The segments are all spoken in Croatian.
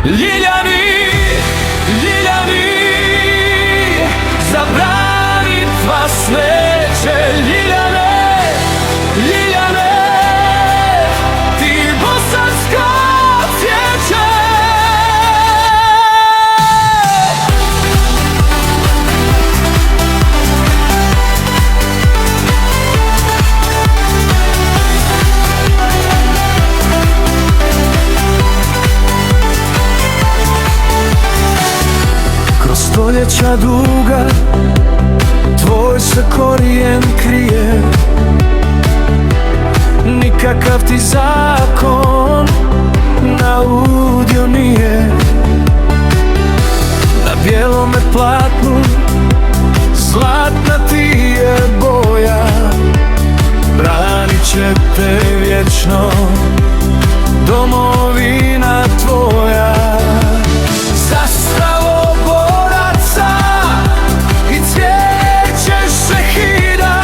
Ljiljani, Ljiljani, za branitva smeće. Ljiljane, Ljiljane, ti bosanska cvijeće. Stoljeća duga, tvoj se korijen krije. Nikakav ti zakon naudio nije. Na bijelome platnu zlatna ti je boja. Branit će te vječno domovina tvoja. Zastavo boraca i cvijeće šehida,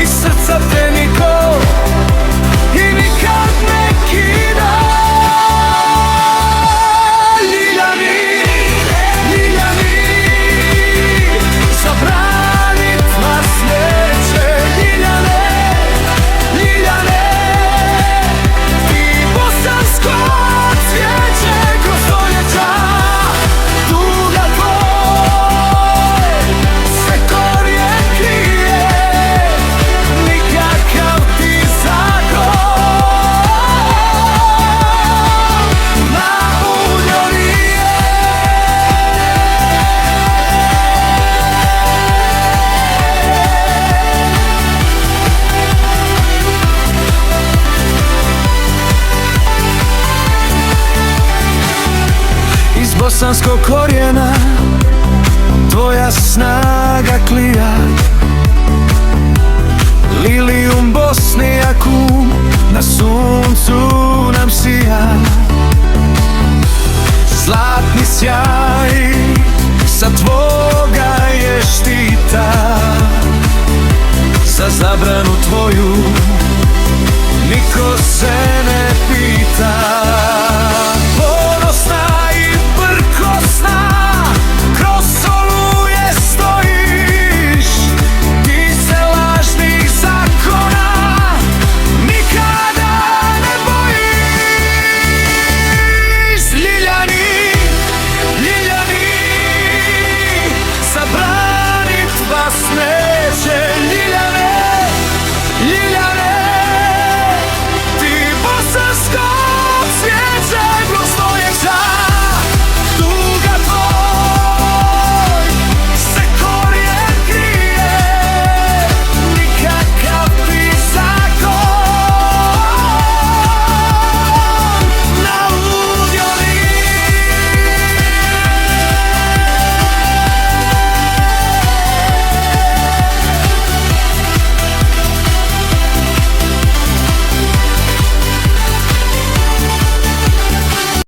i srca te niko i nikad ne kida. Ljiljani, Ljiljani, za branitva smeće. Ljiljane, Ljiljane, ti bosansko cvijeće. Kroz stoljeća duga tvoj se korijen krije. Nikakav ti zakon naudio nije. Iz bosanskog korijena tvoja snaga klija. Lilijum bosnijaku na suncu nam sija. Zlatni sjaj sa tvoga je štita. Za zabranu tvoju niko se ne pita. Ponosna i prkosna, kroz oluje stojiš. Ti se lažnih zakona nikada ne bojiš. Ljiljani, Ljiljani, za branitva smeće. Ljiljane, Ljiljane, ti bosansko cvijeće.